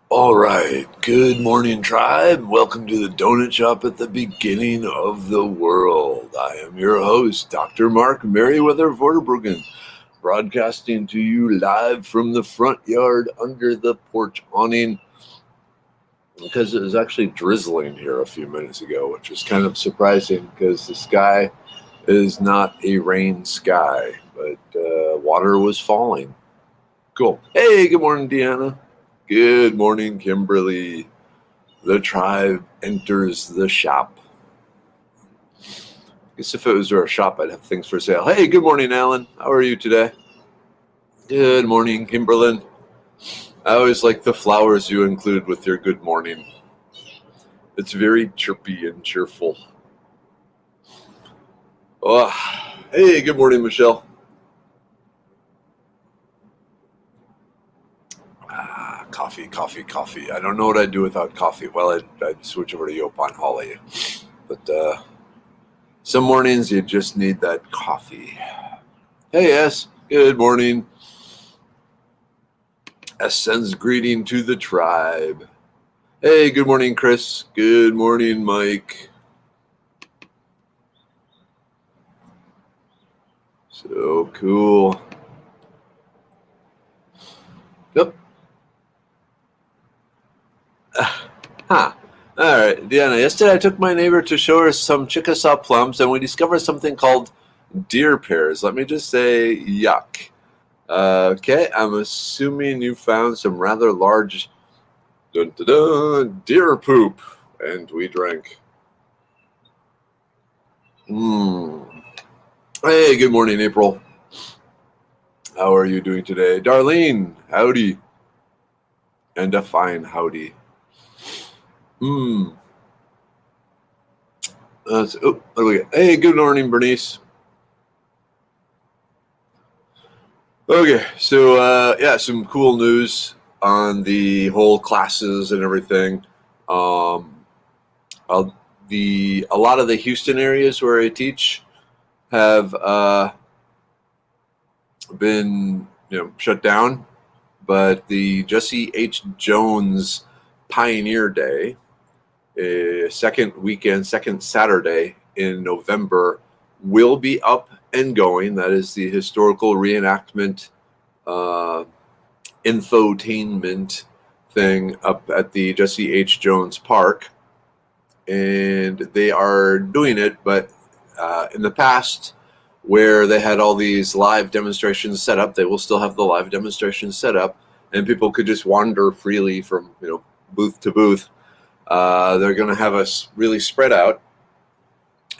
All right. Good morning, tribe. Welcome to the donut shop at the beginning of the world. I am your host, Dr. Mark Merriweather Vorderbruggen, broadcasting to you live from the front yard under the porch awning because it was actually drizzling here a few minutes ago, which was kind of surprising because the sky is not a rain sky, but water was falling. Cool. Hey, good morning, Deanna. Good morning, Kimberly. The tribe enters the shop. I guess if it was our shop, I'd have things for sale. Hey, good morning, Alan. How are you today? Good morning, Kimberlin. I always like the flowers you include with your good morning. It's very chirpy and cheerful. Oh, hey, good morning, Michele. Coffee. I don't know what I'd do without coffee. Well, I'd switch over to Yopon Holly. But some mornings you just need that coffee. Hey, S. Good morning. S sends greeting to the tribe. Hey, good morning, Criss. Good morning, Mike. So cool. Yep. All right, Deanna. Yesterday I took my neighbor to show her some Chickasaw plums, and we discovered something called deer pears. Let me just say, yuck. Okay, I'm assuming you found some rather large deer poop, and we drank. Hey, good morning, April. How are you doing today? Darlene, howdy. And a fine howdy. Hey, good morning, Bernice. Okay, so some cool news on the whole classes and everything. A lot of the Houston areas where I teach have been shut down, but the Jesse H. Jones Pioneer Day, second Saturday in November, will be up and going. That is the historical reenactment infotainment thing up at the Jesse H. Jones Park. And they are doing it, but in the past, where they had all these live demonstrations set up, they will still have the live demonstrations set up, and people could just wander freely from booth to booth. They're going to have us really spread out,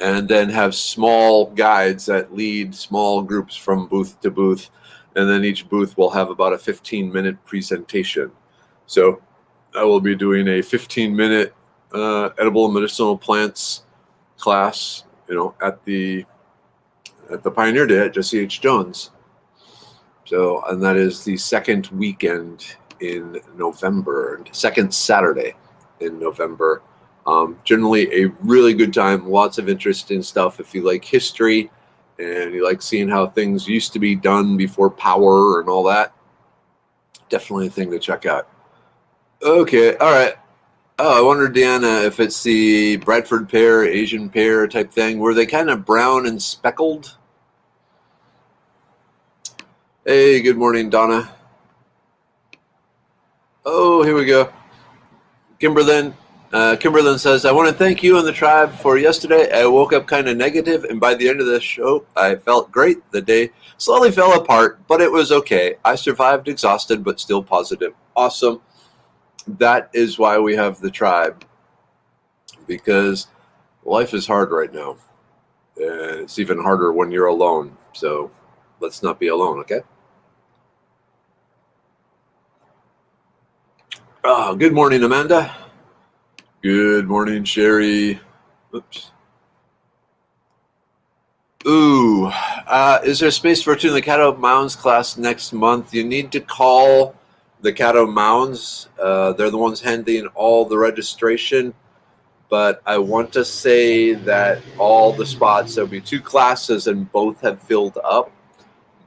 and then have small guides that lead small groups from booth to booth, and then each booth will have about a 15-minute presentation. So I will be doing a 15-minute edible medicinal plants class, at the Pioneer Day at Jesse H. Jones. So, and that is the second weekend in November, second Saturday in November. Generally a really good time, lots of interesting stuff. If you like history and you like seeing how things used to be done before power and all that, definitely a thing to check out. Okay, all right. Oh, I wonder, Deanna, if it's the Bradford pear, Asian pear type thing. Were they kind of brown and speckled? Hey, good morning, Donna. Oh, here we go. Kimberlin says, I want to thank you and the tribe for yesterday. I woke up kind of negative, and by the end of the show, I felt great. The day slowly fell apart, but it was okay. I survived exhausted, but still positive. Awesome. That is why we have the tribe, because life is hard right now. It's even harder when you're alone. So let's not be alone, okay? Good morning, Amanda. Good morning, Sherry. Oops. Ooh, is there space for tuning the Caddo Mounds class next month? You need to call the Caddo Mounds. They're the ones handling all the registration. But I want to say that all the spots, there'll be 2 classes and both have filled up.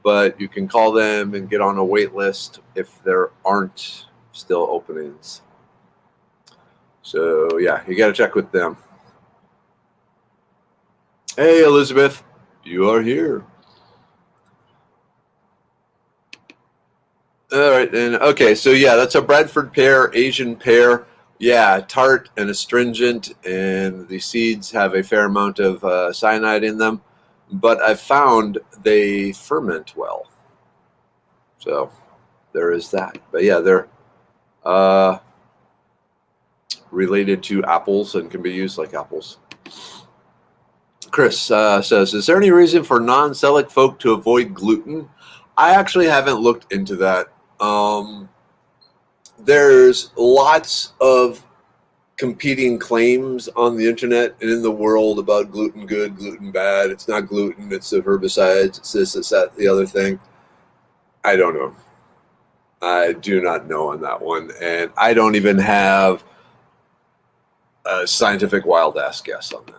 but you can call them and get on a wait list if there aren't still openings. So yeah, you got to check with them. Hey, Elizabeth, you are here. All right, and okay, so yeah, that's a Bradford pear, Asian pear. Yeah, tart and astringent, and the seeds have a fair amount of cyanide in them, but I've found they ferment well. So there is that. But yeah, they're related to apples and can be used like apples. Chris says, is there any reason for non-celiac folk to avoid gluten? I actually haven't looked into that. There's lots of competing claims on the internet and in the world about gluten good, gluten bad. It's not gluten, it's the herbicides, it's this, it's that, the other thing. I don't know. I do not know on that one. And I don't even have a scientific wild ass guess on that.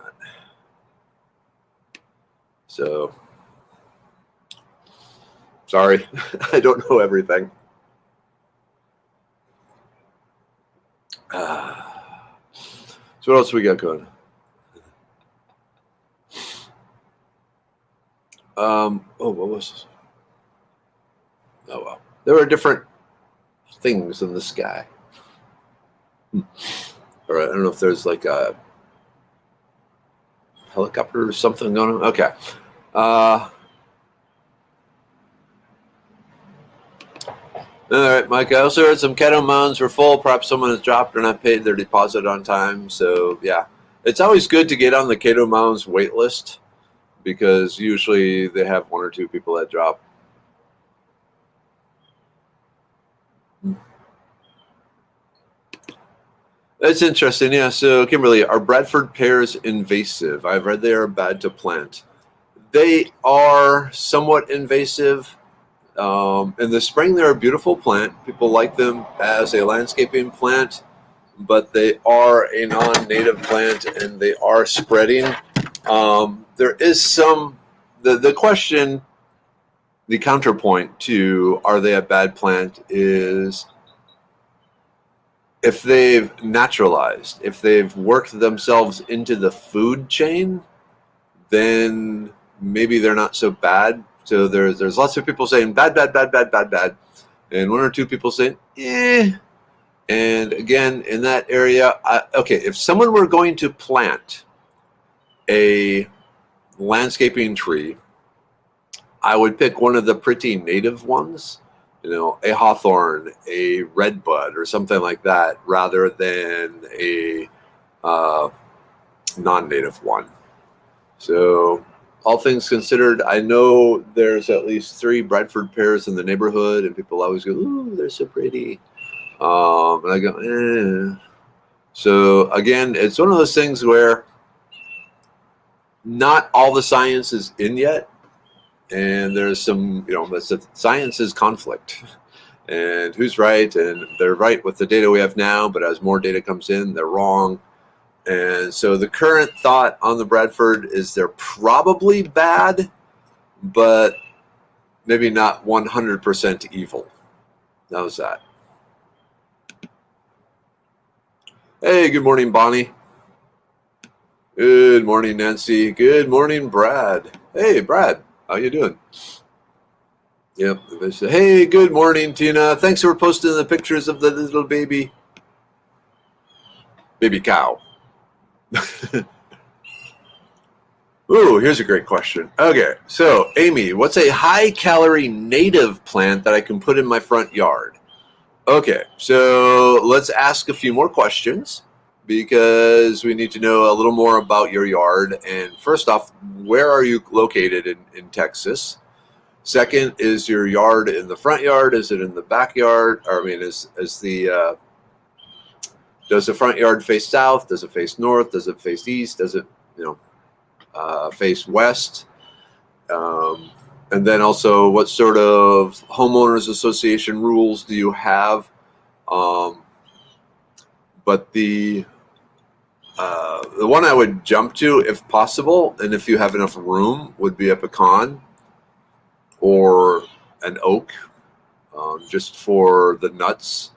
So, sorry, I don't know everything. So what else we got going? What was this? Oh, well. There were different things in the sky. All right, I don't know if there's like a helicopter or something going on. Okay. All right, Mike. I also heard some kettle mounds were full. Perhaps someone has dropped or not paid their deposit on time. So, yeah, it's always good to get on the Cato Mounds wait list because usually they have one or two people that drop. That's interesting. Yeah. So, Kimberly, are Bradford pears invasive? I've read they are bad to plant. They are somewhat invasive. In the spring, they're a beautiful plant. People like them as a landscaping plant, but they are a non-native plant and they are spreading. There is some, the question, the counterpoint to are they a bad plant is if they've naturalized, if they've worked themselves into the food chain, then maybe they're not so bad. So there's lots of people saying bad, bad, bad, bad, bad, bad, and one or two people saying eh. And again, in that area, okay, if someone were going to plant a landscaping tree, I would pick one of the pretty native ones, you know, a hawthorn, a redbud, or something like that, rather than a non-native one. So all things considered, I know there's at least 3 Bradford pears in the neighborhood, and people always go, ooh, they're so pretty. And I go, eh. So again, it's one of those things where not all the science is in yet. And there's some, you know, science is conflict. And who's right? And they're right with the data we have now, but as more data comes in, they're wrong. And so the current thought on the Bradford is they're probably bad, but maybe not 100% evil. How's that? Hey, good morning, Bonnie. Good morning, Nancy. Good morning, Brad. Hey, Brad, how you doing? Yep. Hey, good morning, Tina. Thanks for posting the pictures of the little baby cow. Ooh, here's a great question. Okay, so Amy, what's a high-calorie native plant that I can put in my front yard? Okay, so let's ask a few more questions because we need to know a little more about your yard. And first off, where are you located in Texas? Second, is your yard in the front yard? Is it in the backyard? Or, I mean, does the front yard face south? Does it face north? Does it face east? Does it, face west? And then also, what sort of homeowners association rules do you have? But the one I would jump to, if possible, and if you have enough room, would be a pecan. or an oak, just for the nuts.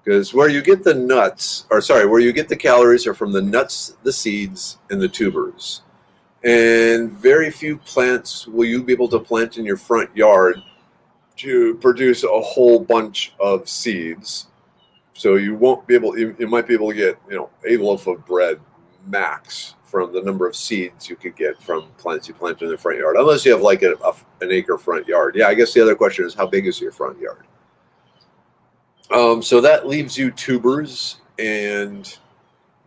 Because where you get the nuts, or sorry, where you get the calories are from the nuts, the seeds, and the tubers. And very few plants will you be able to plant in your front yard to produce a whole bunch of seeds. So you won't be able, you might be able to get, a loaf of bread max from the number of seeds you could get from plants you plant in the front yard, unless you have like an acre front yard. Yeah, I guess the other question is, how big is your front yard? So that leaves you tubers and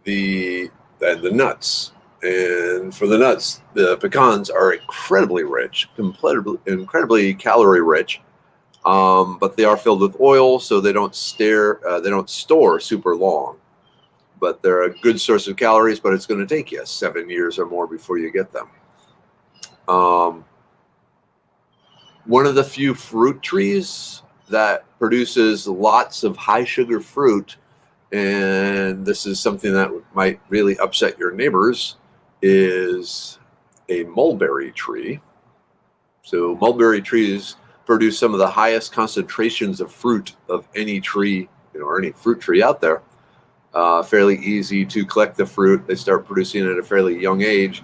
the nuts. And for the nuts, the pecans are incredibly rich, incredibly calorie rich, but they are filled with oil, so they don't store super long. But they're a good source of calories, but it's going to take you 7 years or more before you get them. One of the few fruit trees that produces lots of high sugar fruit, and this is something that might really upset your neighbors, is a mulberry tree. So mulberry trees produce some of the highest concentrations of fruit of any tree, or any fruit tree out there. Fairly easy to collect the fruit. They start producing it at a fairly young age.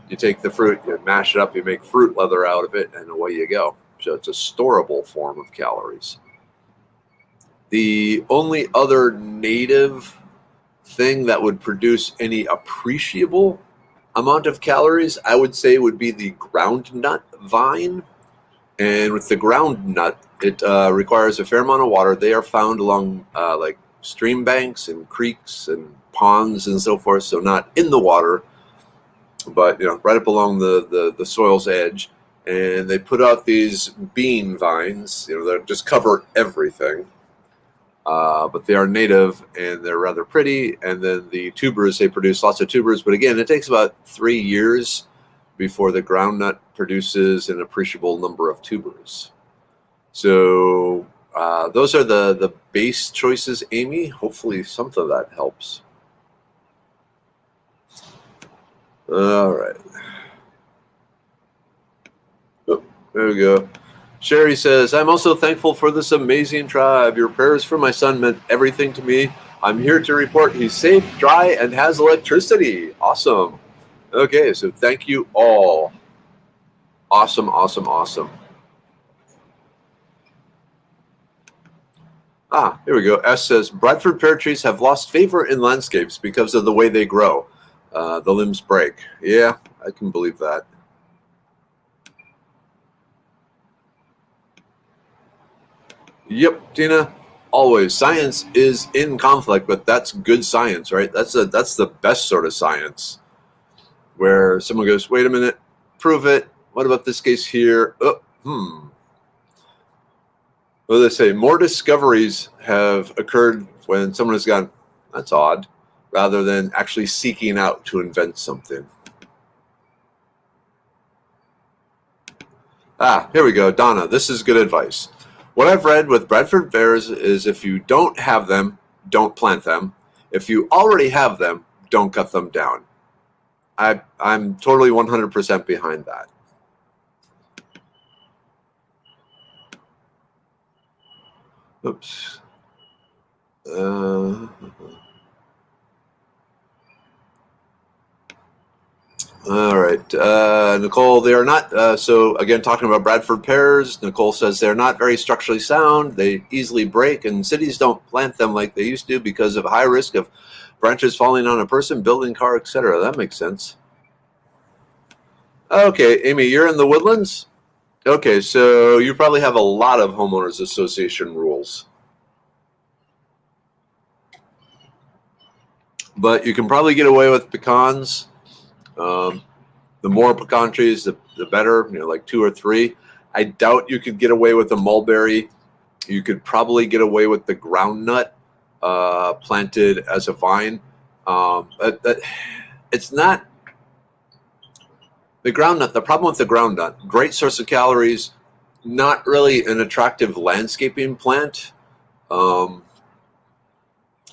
You take the fruit, you mash it up, you make fruit leather out of it, and away you go. So it's a storable form of calories. The only other native thing that would produce any appreciable amount of calories, I would say, would be the groundnut vine. And with the groundnut, it requires a fair amount of water. They are found along like stream banks and creeks and ponds and so forth, so not in the water, but right up along the soil's edge. And they put out these bean vines, that just cover everything. But they are native and they're rather pretty. And then the tubers, they produce lots of tubers. But again, it takes about 3 years before the groundnut produces an appreciable number of tubers. So those are the base choices, Amy. Hopefully something of that helps. All right. Oh, there we go. Sherry says, I'm also thankful for this amazing tribe. Your prayers for my son meant everything to me. I'm here to report he's safe, dry, and has electricity. Awesome. Okay, so thank you all. Awesome, awesome, awesome. Here we go. S says, Bradford pear trees have lost favor in landscapes because of the way they grow. The limbs break. Yeah, I can believe that. Yep, Tina. Always. Science is in conflict, but that's good science, right? That's the best sort of science. Where someone goes, wait a minute, prove it. What about this case here? What do they say? More discoveries have occurred when someone has gone, that's odd, rather than actually seeking out to invent something. Here we go. Donna, this is good advice. What I've read with Bradford pears is if you don't have them, don't plant them. If you already have them, don't cut them down. I'm totally 100% behind that. Oops. All right. Nicole, they are not, so again, talking about Bradford pears, Nicole says they're not very structurally sound. They easily break, and cities don't plant them like they used to because of high risk of branches falling on a person, building, car, etc. That makes sense. Okay, Amy, you're in the Woodlands? Okay, so you probably have a lot of homeowners association rules. But you can probably get away with pecans. The more pecan trees, the better, like 2 or 3. I doubt you could get away with the mulberry. You could probably get away with the groundnut planted as a vine. It's not the groundnut. The problem with the groundnut, great source of calories, not really an attractive landscaping plant.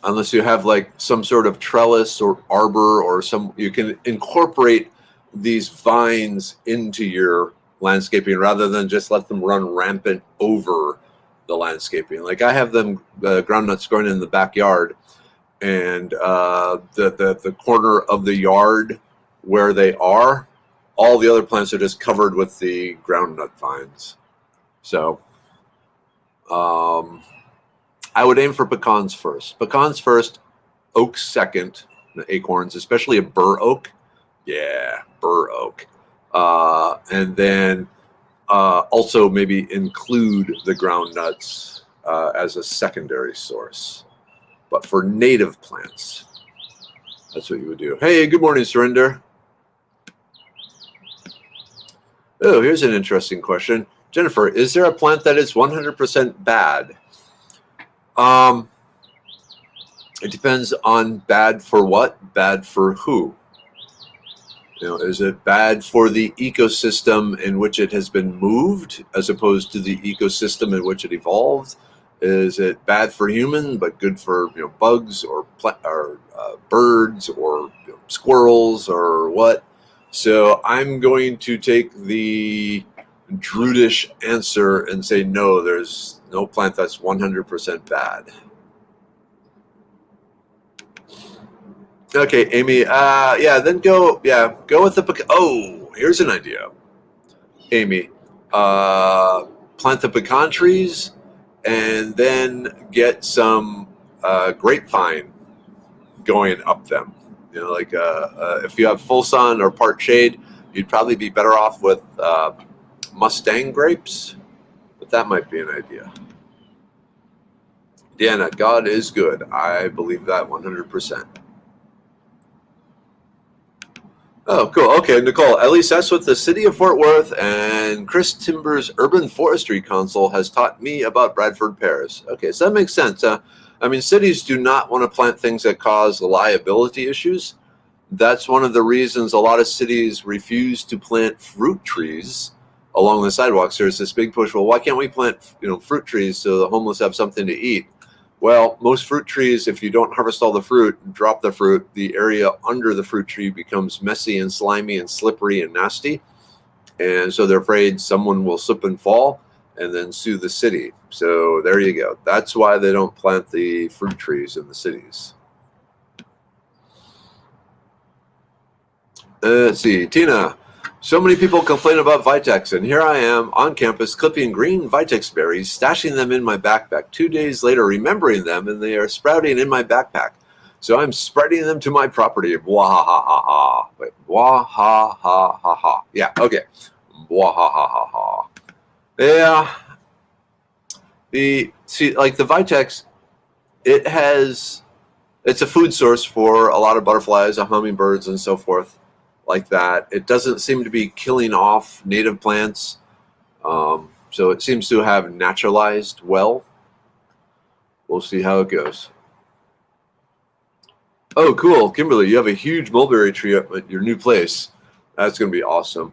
Unless you have like some sort of trellis or arbor or you can incorporate these vines into your landscaping rather than just let them run rampant over the landscaping. Like I have them groundnuts growing in the backyard, and the corner of the yard where they are, all the other plants are just covered with the groundnut vines. So I would aim for pecans first. Pecans first, oaks second, acorns, especially a burr oak. Yeah, burr oak. And then also maybe include the groundnuts as a secondary source. But for native plants, that's what you would do. Hey, good morning, Surinder. Oh, here's an interesting question. Jennifer, is there a plant that is 100% bad? It depends on bad for what, bad for who. You know, is it bad for the ecosystem in which it has been moved as opposed to the ecosystem in which it evolved? Is it bad for human but good for bugs or birds or squirrels or what? So I'm going to take the Druidish answer and say no. There's no plant that's 100% bad. Okay, Amy. Then go with the. Oh, here's an idea, Amy. Plant the pecan trees, and then get some grapevine going up them. Like if you have full sun or part shade, you'd probably be better off with Mustang grapes, but that might be an idea. Deanna, God is good. I believe that 100%. Oh, cool. Okay, Nicole, at least that's what the city of Fort Worth and Criss Timber's Urban Forestry Council has taught me about Bradford pears. Okay, so that makes sense. I mean, cities do not want to plant things that cause liability issues. That's one of the reasons a lot of cities refuse to plant fruit trees along the sidewalks. There's this big push. Well, why can't we plant, fruit trees so the homeless have something to eat? Well, most fruit trees, if you don't harvest all the fruit, drop the fruit, the area under the fruit tree becomes messy and slimy and slippery and nasty. And so they're afraid someone will slip and fall and then sue the city. So there you go. That's why they don't plant the fruit trees in the cities. Let's see, Tina. So many people complain about Vitex, and here I am on campus clipping green Vitex berries, stashing them in my backpack. 2 days later, remembering them, and they are sprouting in my backpack. So I'm spreading them to my property. Bwahahaha. Wait, bwahahaha. Yeah, okay. Bwahahaha. Yeah. Like the Vitex, it's a food source for a lot of butterflies, hummingbirds, and so forth. Like that. It doesn't seem to be killing off native plants, so it seems to have naturalized well. We'll see how it goes. Oh, cool, Kimberly, you have a huge mulberry tree up at your new place. That's going to be awesome.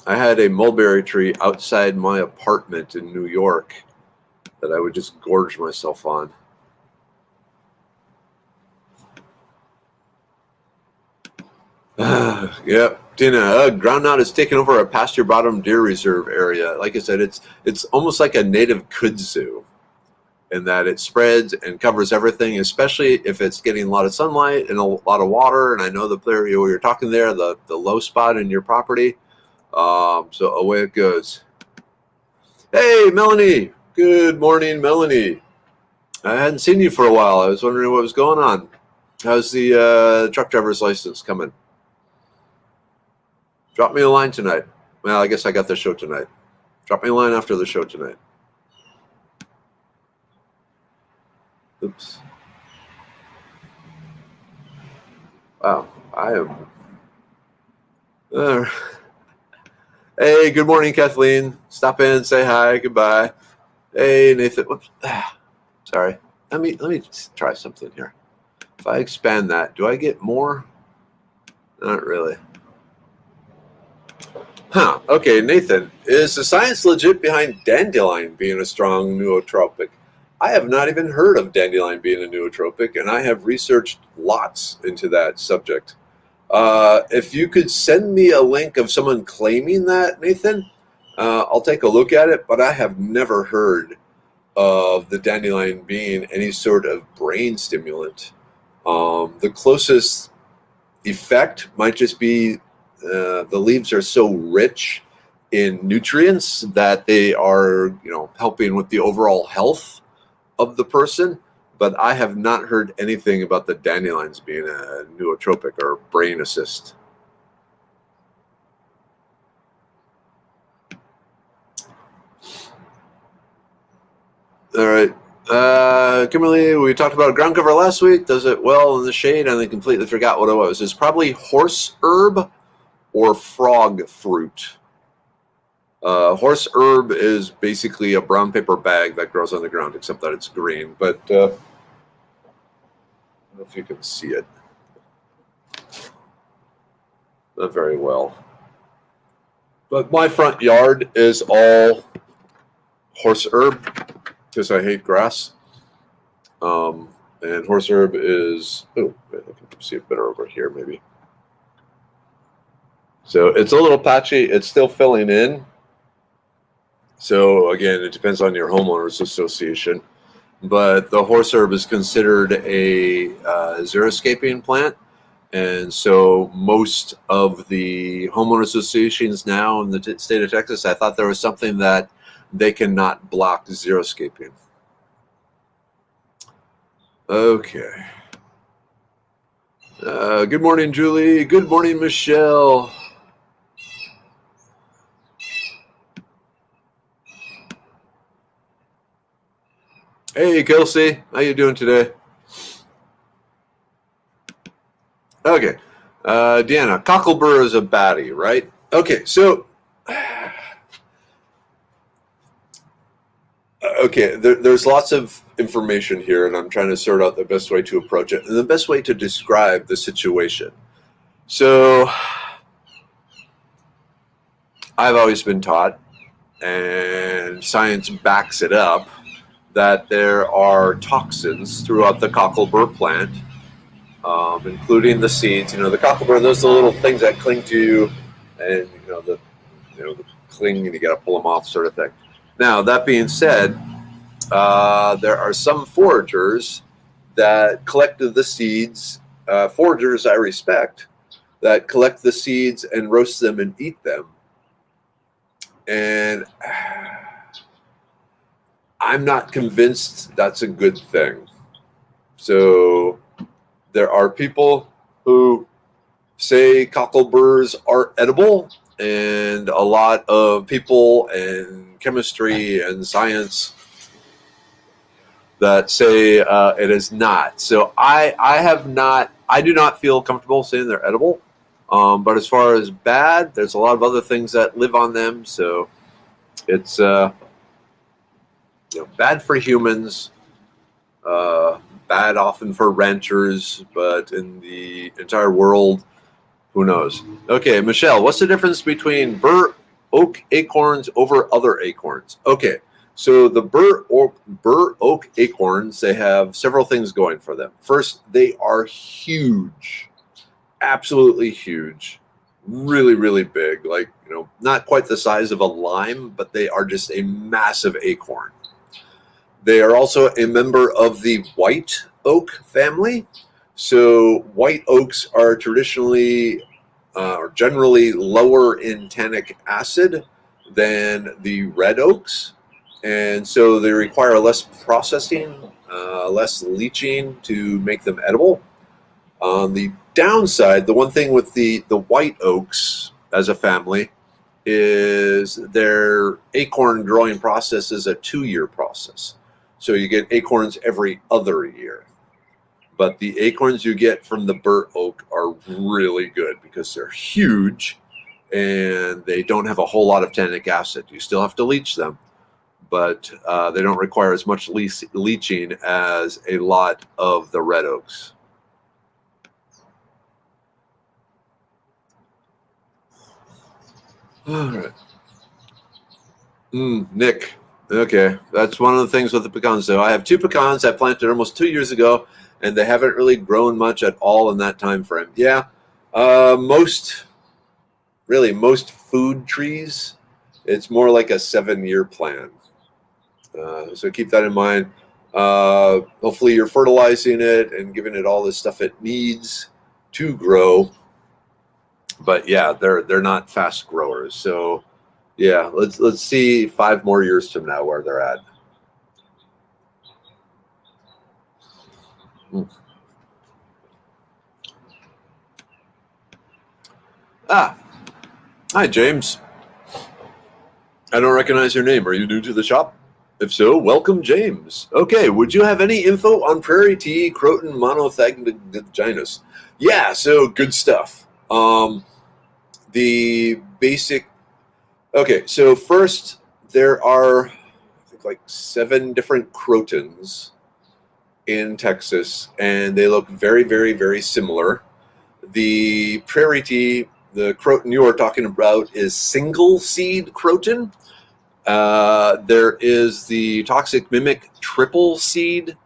I had a mulberry tree outside my apartment in New York that I would just gorge myself on. Yep, Tina. Groundnut is taking over a pasture bottom deer reserve area. Like I said, it's almost like a native kudzu in that it spreads and covers everything, especially if it's getting a lot of sunlight and a lot of water. And I know the area where you're talking there, the low spot in your property. So away it goes. Hey, Melanie. Good morning, Melanie. I hadn't seen you for a while. I was wondering what was going on. How's the truck driver's license coming? Drop me a line tonight. Well, I guess I got the show tonight. Drop me a line after the show tonight. Oops. Wow, I am. Hey, good morning, Kathleen. Stop in, say hi, goodbye. Hey, Nathan. Whoops. Sorry. Let me try something here. If I expand that, do I get more? Not really. Huh. Okay, Nathan. Is the science legit behind dandelion being a strong nootropic? I have not even heard of dandelion being a nootropic, and I have researched lots into that subject. If you could send me a link of someone claiming that, Nathan, I'll take a look at it, but I have never heard of the dandelion being any sort of brain stimulant. The closest effect might just be the leaves are so rich in nutrients that they are, helping with the overall health of the person. But I have not heard anything about the dandelions being a nootropic or brain assist. All right. Kimberly, we talked about ground cover last week. Does it well in the shade? And I completely forgot what it was. It's probably horse herb or frog fruit. Horse herb is basically a brown paper bag that grows on the ground, except that it's green. But I don't know if you can see it. Not very well. But my front yard is all horse herb because I hate grass. And horse herb is, I can see it better over here maybe. So it's a little patchy. It's still filling in. So again, it depends on your homeowners association. But the horse herb is considered a xeriscaping plant. And so most of the homeowner associations now in the state of Texas, I thought there was something that they cannot block xeriscaping. Okay. Good morning, Julie. Good morning, Michelle. Hey, Kelsey. How you doing today? Okay. Deanna, Cocklebur is a baddy, right? Okay, so... Okay, there's lots of information here, and I'm trying to sort out the best way to approach it and the best way to describe the situation. So, I've always been taught, and science backs it up, that there are toxins throughout the cocklebur plant, including the seeds. The cocklebur, those are the little things that cling to you, and the cling, and you got to pull them off, sort of thing. Now, that being said, there are some foragers that collect the seeds, foragers I respect, that collect the seeds and roast them and eat them. And I'm not convinced that's a good thing. So there are people who say cockleburs are edible, and a lot of people in chemistry and science that say it is not. So I do not feel comfortable saying they're edible. But as far as bad, there's a lot of other things that live on them. So it's bad for humans, bad often for ranchers, but in the entire world, who knows? Okay, Michelle, what's the difference between burr oak acorns over other acorns? Okay, so the burr oak acorns, they have several things going for them. First, they are huge, absolutely huge, really, really big. Like, not quite the size of a lime, but they are just a massive acorn. They are also a member of the white oak family. So white oaks are traditionally or generally lower in tannic acid than the red oaks. And so they require less processing, less leaching to make them edible. On the downside, the one thing with the white oaks as a family is their acorn growing process is a 2-year process. So you get acorns every other year. But the acorns you get from the burr oak are really good because they're huge and they don't have a whole lot of tannic acid. You still have to leach them, but they don't require as much leaching as a lot of the red oaks. All right. Nick. Okay, that's one of the things with the pecans, though. I have 2 pecans I planted almost 2 years ago, and they haven't really grown much at all in that time frame. Yeah, Most food trees, it's more like a 7-year plan. So keep that in mind. Hopefully you're fertilizing it and giving it all the stuff it needs to grow. But yeah, they're not fast growers. So yeah, let's see 5 more years from now where they're at. Hi James. I don't recognize your name. Are you new to the shop? If so, welcome, James. Okay, would you have any info on prairie tea, croton monothaginaginus? Yeah, so good stuff. The basic. Okay, so first there are, I think, like 7 different crotons in Texas, and they look very, very, very similar. The prairie tea, the croton you are talking about, is single seed croton. There is the toxic mimic triple seed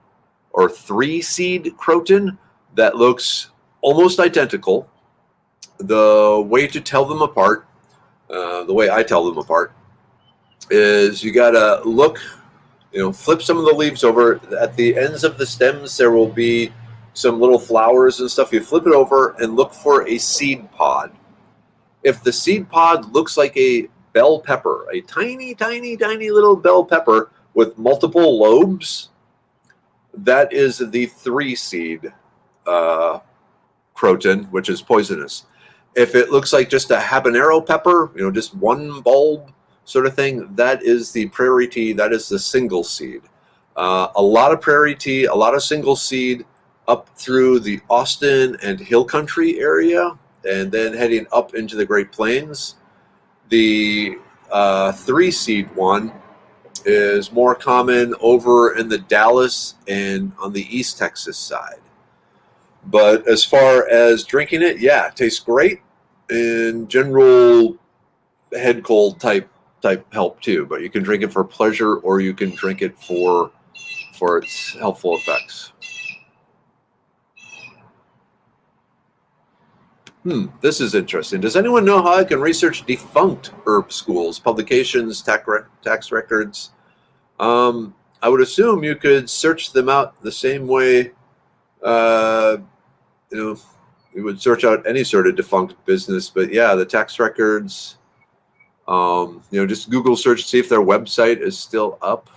or 3 seed croton that looks almost identical. The way to tell them apart, the way I tell them apart, is you gotta look, flip some of the leaves over. At the ends of the stems, there will be some little flowers and stuff. You flip it over and look for a seed pod. If the seed pod looks like a bell pepper, a tiny, tiny, tiny little bell pepper with multiple lobes, that is the 3 seed croton, which is poisonous. If it looks like just a habanero pepper, just one bulb sort of thing, that is the prairie tea. That is the single seed. A lot of prairie tea, a lot of single seed up through the Austin and Hill Country area, and then heading up into the Great Plains. The 3 seed one is more common over in the Dallas and on the East Texas side. But as far as drinking it, yeah, it tastes great. And general head cold type help too. But you can drink it for pleasure, or you can drink it for its helpful effects. This is interesting. Does anyone know how I can research defunct herb schools, publications, tax records? I would assume you could search them out the same way, you would search out any sort of defunct business. But yeah, the tax records, just Google search, see if their website is still up.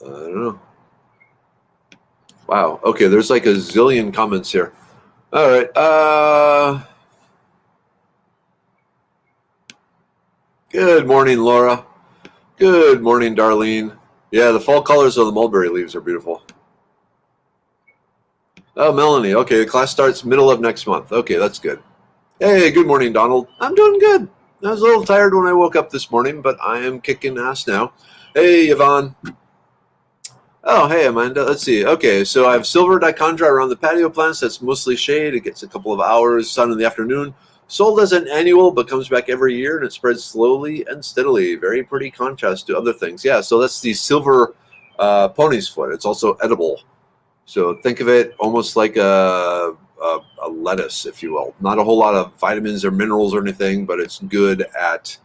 I don't know. Wow. Okay, there's like a zillion comments here. All right. Good morning, Laura. Good morning, Darlene. Yeah, the fall colors of the mulberry leaves are beautiful. Oh, Melanie. Okay, the class starts middle of next month. Okay, that's good. Hey, good morning, Donald. I'm doing good. I was a little tired when I woke up this morning, but I am kicking ass now. Hey, Yvonne. Oh, hey, Amanda. Let's see. Okay, so I have silver dichondra around the patio plants. That's mostly shade. It gets a couple of hours sun in the afternoon. Sold as an annual, but comes back every year, and it spreads slowly and steadily. Very pretty contrast to other things. Yeah, so that's the silver pony's foot. It's also edible. So think of it almost like a lettuce, if you will. Not a whole lot of vitamins or minerals or anything, but it's good at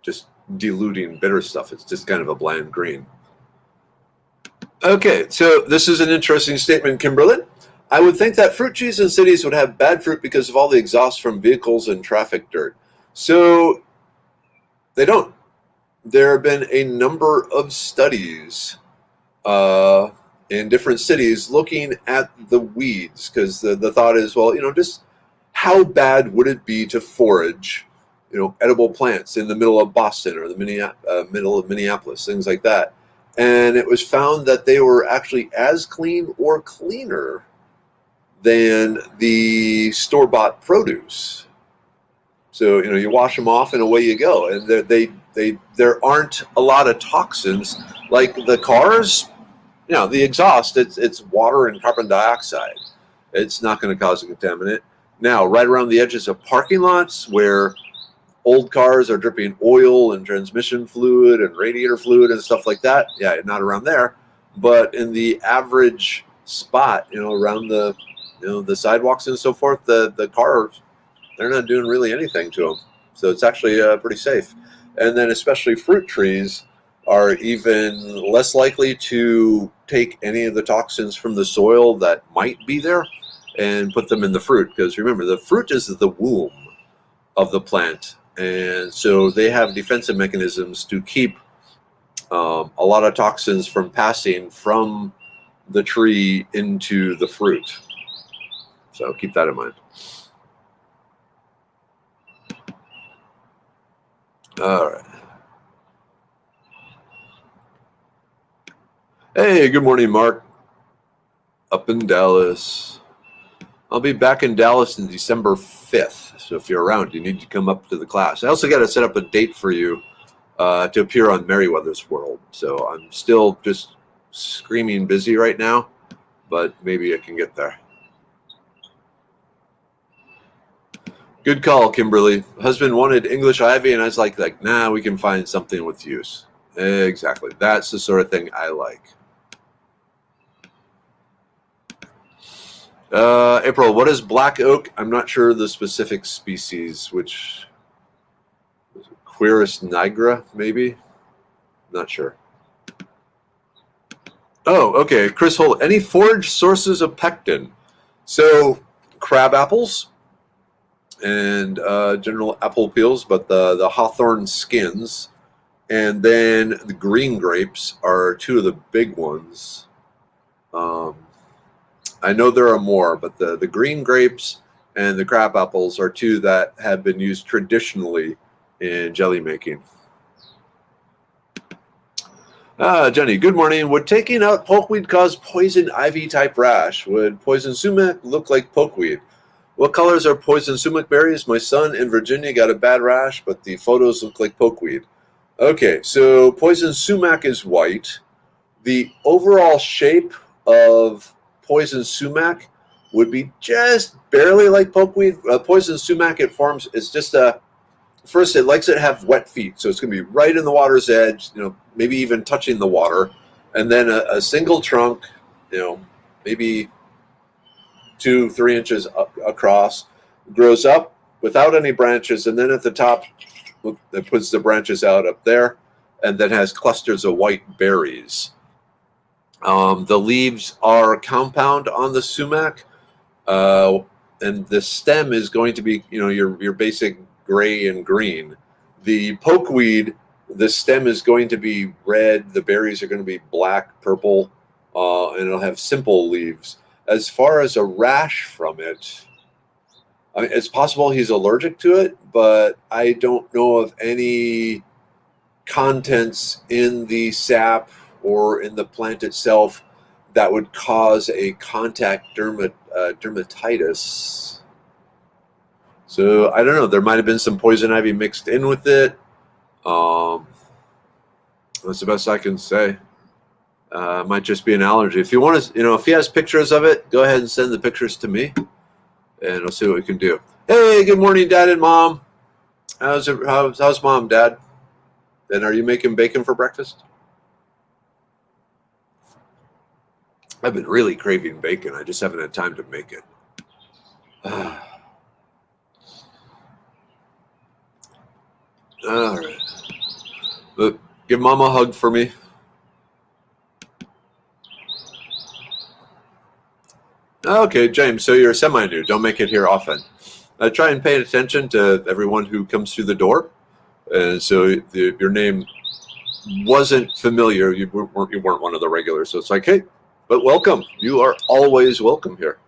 just diluting bitter stuff. It's just kind of a bland green. Okay, so this is an interesting statement, Kimberlin. I would think that fruit trees in cities would have bad fruit because of all the exhaust from vehicles and traffic dirt. So they don't. There have been a number of studies in different cities looking at the weeds, because the thought is, well, just how bad would it be to forage, edible plants in the middle of Boston or the middle of Minneapolis, things like that. And it was found that they were actually as clean or cleaner than the store-bought produce. So, you wash them off and away you go. And there aren't a lot of toxins like the cars. The exhaust, it's water and carbon dioxide. It's not going to cause a contaminant. Now, right around the edges of parking lots where old cars are dripping oil and transmission fluid and radiator fluid and stuff like that, yeah, not around there. but in the average spot, around the the sidewalks and so forth, the cars, they're not doing really anything to them. So it's actually pretty safe. And then especially fruit trees are even less likely to take any of the toxins from the soil that might be there and put them in the fruit. Because remember, the fruit is the womb of the plant. And so they have defensive mechanisms to keep a lot of toxins from passing from the tree into the fruit. So keep that in mind. All right. Hey, good morning, Mark. Up in Dallas. I'll be back in Dallas on December 5th. So if you're around, you need to come up to the class. I also got to set up a date for you to appear on Merriweather's World. So I'm still just screaming busy right now, but maybe I can get there. Good call, Kimberly. Husband wanted English ivy, and I was like, nah, we can find something with use. Exactly. That's the sort of thing I like. April, what is black oak? I'm not sure the specific species, which Quercus nigra, maybe? Not sure. Oh, okay. Chris Holt, any forage sources of pectin? So, crab apples and general apple peels, but the hawthorn skins, and then the green grapes are two of the big ones. I know there are more, but the green grapes and the crab apples are two that have been used traditionally in jelly making. Jenny, good morning. Would taking out pokeweed cause poison ivy type rash? Would poison sumac look like pokeweed? What colors are poison sumac berries? My son in Virginia got a bad rash, but the photos look like pokeweed. Okay, so poison sumac is white. The overall shape of poison sumac would be just barely like pokeweed. Poison sumac, it's just first, it likes to have wet feet, so it's going to be right in the water's edge, maybe even touching the water, and then a single trunk, maybe 2-3 inches across, grows up without any branches, and then at the top, it puts the branches out up there, and then has clusters of white berries. The leaves are compound on the sumac, and the stem is going to be, your basic gray and green. The pokeweed, the stem is going to be red. The berries are going to be black, purple, and it'll have simple leaves. As far as a rash from it, I mean, it's possible he's allergic to it, but I don't know of any contents in the sap or in the plant itself that would cause a contact dermatitis. So I don't know. There might have been some poison ivy mixed in with it. That's the best I can say. It might just be an allergy. If you want to, if he has pictures of it, go ahead and send the pictures to me, and we'll see what we can do. Hey, good morning, Dad and Mom. How's Mom, Dad? And are you making bacon for breakfast? I've been really craving bacon. I just haven't had time to make it. All right. But give Mom a hug for me. Okay, James, so you're semi-new. Don't make it here often. I try and pay attention to everyone who comes through the door. And so your name wasn't familiar. You weren't one of the regulars. So it's like, hey, but welcome. You are always welcome here.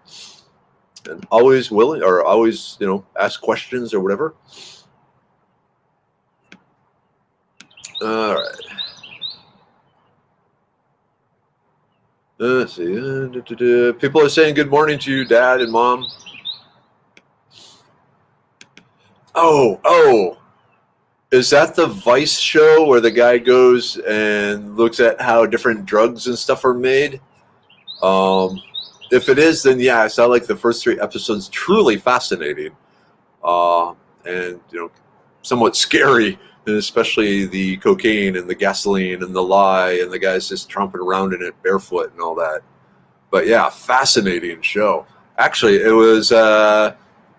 And always willing, or always, ask questions or whatever. All right. Let's see. People are saying good morning to you, Dad and Mom. Oh. Is that the Vice show where the guy goes and looks at how different drugs and stuff are made? If it is, then yeah, I saw like the first 3 episodes. Truly fascinating. And somewhat scary, and especially the cocaine and the gasoline and the lye and the guys just tromping around in it barefoot and all that. But yeah, fascinating show. Actually, it was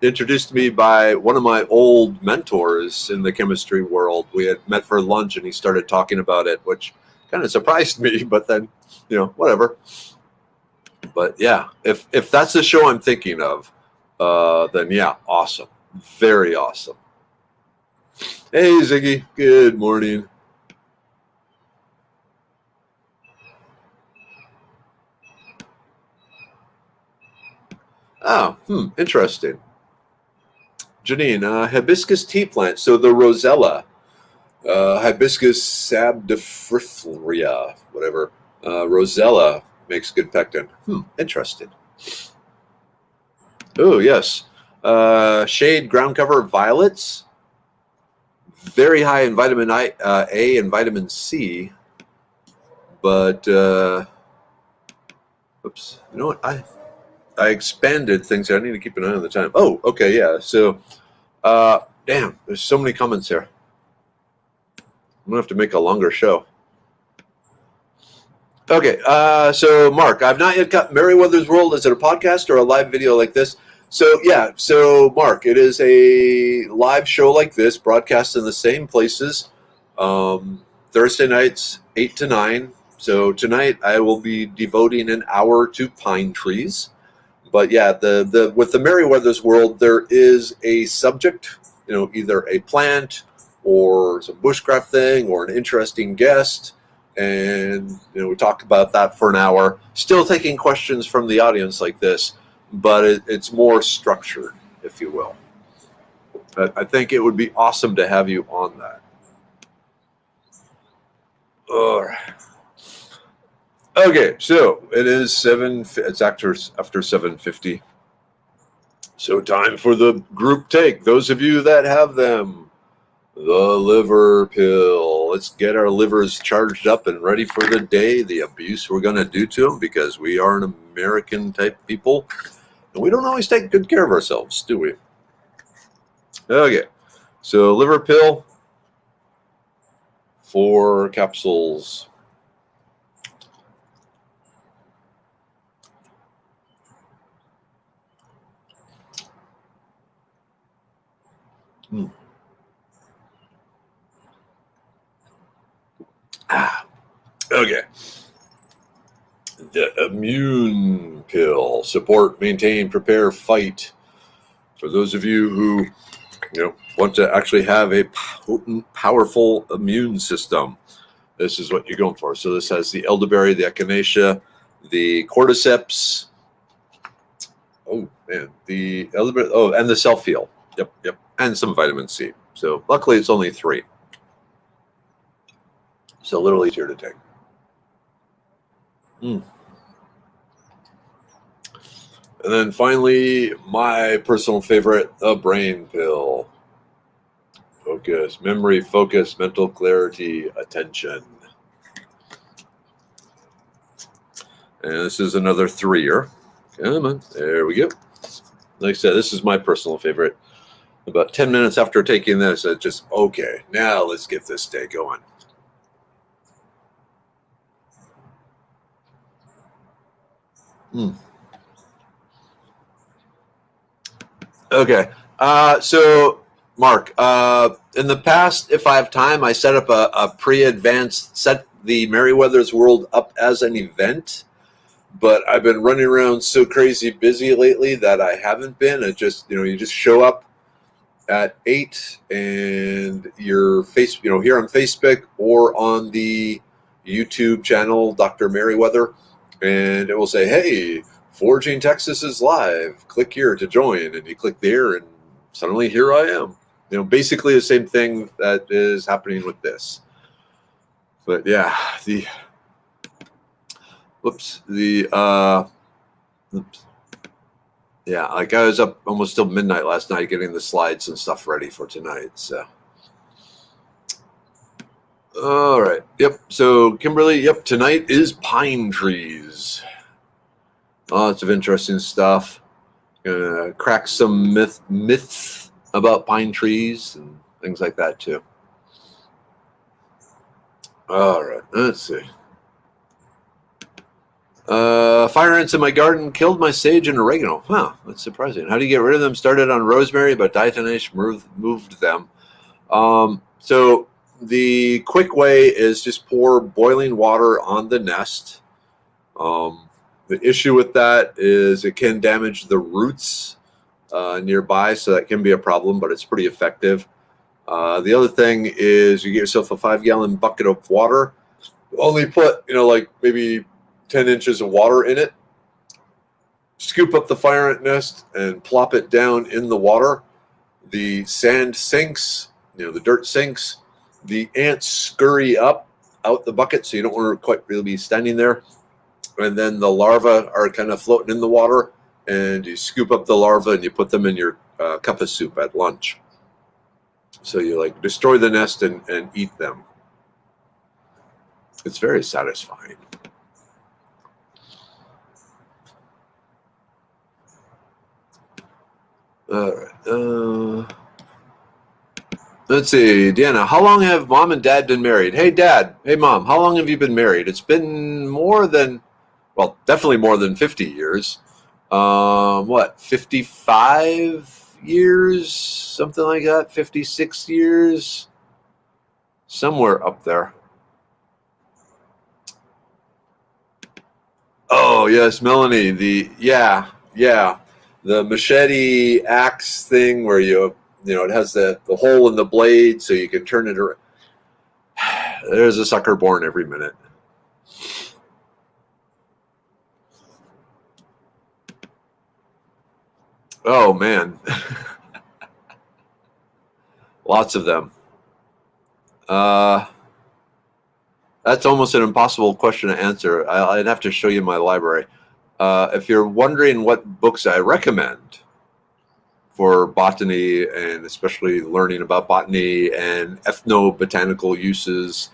introduced to me by one of my old mentors in the chemistry world. We had met for lunch and he started talking about it, which kind of surprised me, but then, whatever. But yeah, if that's the show I'm thinking of, then yeah, awesome. Very awesome. Hey, Ziggy. Good morning. Oh, interesting. Janine, hibiscus tea plant. So the Rosella, hibiscus sabdifrifloria, whatever. Rosella makes good pectin. Interesting. Oh, yes. Shade ground cover violets. Very high in vitamin A and vitamin C. But, oops, you know what? I expanded things here. I need to keep an eye on the time. Oh, okay, yeah. So, damn, there's so many comments here. I'm going to have to make a longer show. Okay, so Mark, I've not yet got Merriweather's World. Is it a podcast or a live video like this? So, yeah, so Mark, it is a live show like this, broadcast in the same places, Thursday nights, 8 to 9. So tonight I will be devoting an hour to pine trees. But yeah, with the Merriweather's World, there is a subject, either a plant or some bushcraft thing or an interesting guest. And, we talk about that for an hour, still taking questions from the audience like this, but it's more structured, if you will. I think it would be awesome to have you on that. All right. Okay, so it is it's after 7:50. So time for the group take. Those of you that have them, the liver pill. Let's get our livers charged up and ready for the day, the abuse we're going to do to them, because we are an American type people, and we don't always take good care of ourselves, do we? Okay, so liver pill, 4 capsules. Okay. The immune pill. Support, maintain, prepare, fight. For those of you who want to actually have a potent, powerful immune system, this is what you're going for. So this has the elderberry, the echinacea, the cordyceps. Oh man, the elderberry. Oh, and the self-heal. Yep, and some vitamin C. So luckily, it's only 3. So a little easier to take. And then finally, my personal favorite, the brain pill. Focus, memory, focus, mental clarity, attention. And this is another 3-year. Come on, there we go. Like I said, this is my personal favorite. About 10 minutes after taking this, I just, okay, now let's get this day going. Okay, so Mark, in the past, if I have time, I set up a set the Merriweather's World up as an event, but I've been running around so crazy busy lately that I haven't been. It just, you just show up at 8 and you're here on Facebook or on the YouTube channel, Dr. Merriweather, and it will say, hey, Foraging Texas is live. Click here to join, and you click there, and suddenly here I am. Basically the same thing that is happening with this. But yeah, yeah, like I was up almost till midnight last night getting the slides and stuff ready for tonight. So, all right, yep. So Kimberly, yep. Tonight is pine trees. Lots of interesting stuff. Gonna crack some myths about pine trees, and things like that too. All right, let's see. Fire ants in my garden killed my sage and oregano. Huh, that's surprising. How do you get rid of them? Started on rosemary, but diatomaceous moved them. So the quick way is just pour boiling water on the nest. The issue with that is it can damage the roots nearby, so that can be a problem, but it's pretty effective. The other thing is you get yourself a 5-gallon bucket of water. Only put, like maybe 10 inches of water in it. Scoop up the fire ant nest and plop it down in the water. The sand sinks, the dirt sinks. The ants scurry up out the bucket, so you don't want to quite really be standing there. And then the larvae are kind of floating in the water, and you scoop up the larvae and you put them in your cup of soup at lunch. So you destroy the nest and eat them. It's very satisfying. All right. Let's see, Deanna, how long have mom and dad been married? Hey, dad. Hey, mom. How long have you been married? It's been definitely more than 50 years. 55 years? Something like that? 56 years? Somewhere up there. Oh, yes, Melanie. The machete axe thing where it has the hole in the blade so you can turn it around. There's a sucker born every minute. Oh, man. Lots of them. That's almost an impossible question to answer. I'd have to show you my library. If you're wondering what books I recommend for botany, and especially learning about botany and ethnobotanical uses,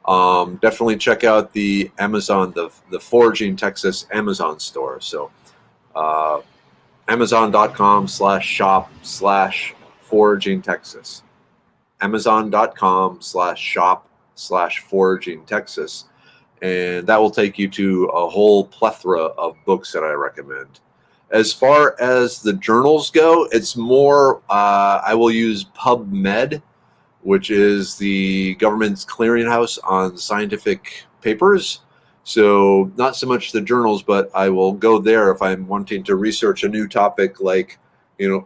definitely check out the Amazon, the Foraging Texas Amazon store. So Amazon.com/shop/Foraging Texas. Amazon.com/shop/Foraging Texas. And that will take you to a whole plethora of books that I recommend. As far as the journals go, it's more, I will use PubMed, which is the government's clearinghouse on scientific papers. So not so much the journals, but I will go there if I'm wanting to research a new topic like,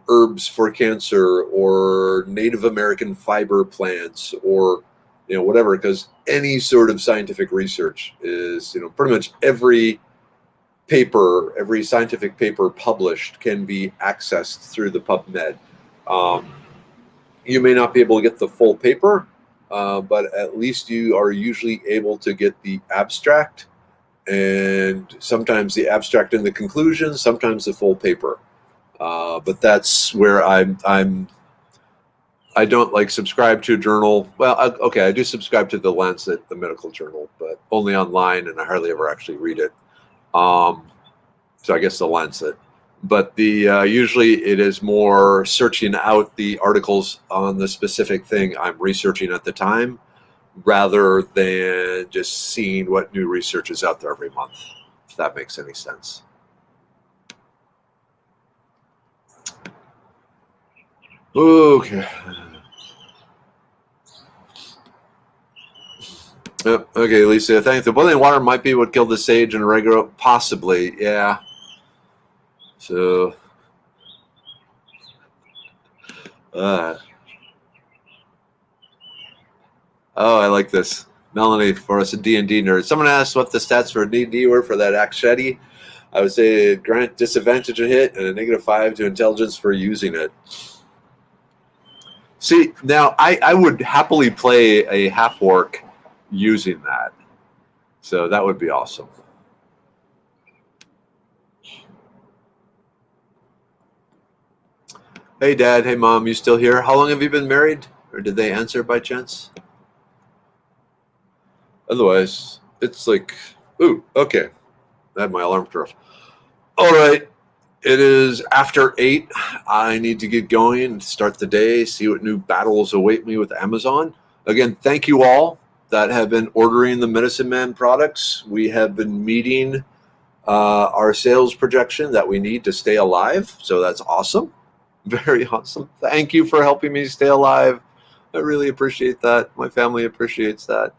herbs for cancer or Native American fiber plants or, whatever, because any sort of scientific research is, pretty much every scientific paper published can be accessed through the PubMed. You may not be able to get the full paper, but at least you are usually able to get the abstract, and sometimes the abstract and the conclusion, sometimes the full paper. But that's where I don't subscribe to a journal. Well, okay, I do subscribe to the Lancet, the medical journal, but only online, and I hardly ever actually read it. So I guess the Lancet. But usually it is more searching out the articles on the specific thing I'm researching at the time, rather than just seeing what new research is out there every month, if that makes any sense. Okay. Okay, Lisa, I think the boiling water might be what killed the sage and oregano. Possibly, yeah. So, oh, I like this. Melanie, for us a D&D nerd. Someone asked what the stats for D&D were for that Aksheti. I would say grant disadvantage to hit and a -5 to intelligence for using it. See, now I would happily play a half-orc using that. So that would be awesome. Hey, Dad. Hey, Mom. You still here? How long have you been married? Or did they answer by chance? Otherwise, it's ooh, okay. I had my alarm turned off. All right. It is after 8. I need to get going and start the day, see what new battles await me with Amazon. Again, thank you all that have been ordering the Medicine Man products. We have been meeting our sales projection that we need to stay alive. So that's awesome. Very awesome. Thank you for helping me stay alive. I really appreciate that. My family appreciates that.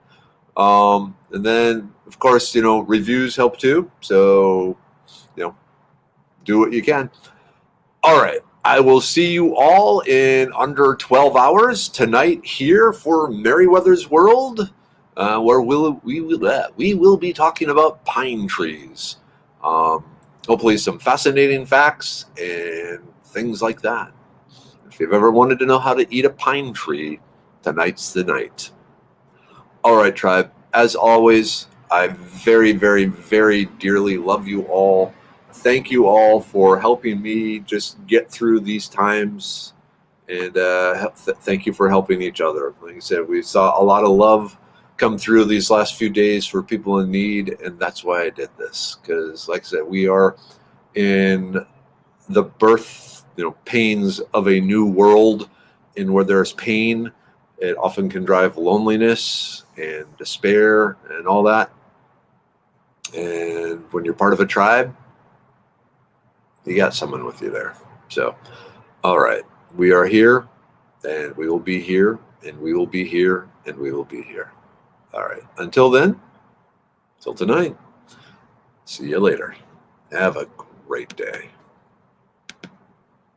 And then, of course, reviews help too. So, do what you can. All right. I will see you all in under 12 hours tonight here for Merriweather's World, where we will be talking about pine trees. Hopefully some fascinating facts and things like that. If you've ever wanted to know how to eat a pine tree, tonight's the night. All right, tribe. As always, I very, very, very dearly love you all. Thank you all for helping me just get through these times, and thank you for helping each other. Like I said, we saw a lot of love come through these last few days for people in need, and that's why I did this. Because, like I said, we are in the birth, pains of a new world, and where there's pain, it often can drive loneliness and despair and all that. And when you're part of a tribe, you got someone with you there. So, all right, we are here, and we will be here, and we will be here, and we will be here. All right, until then, till tonight, see you later. Have a great day.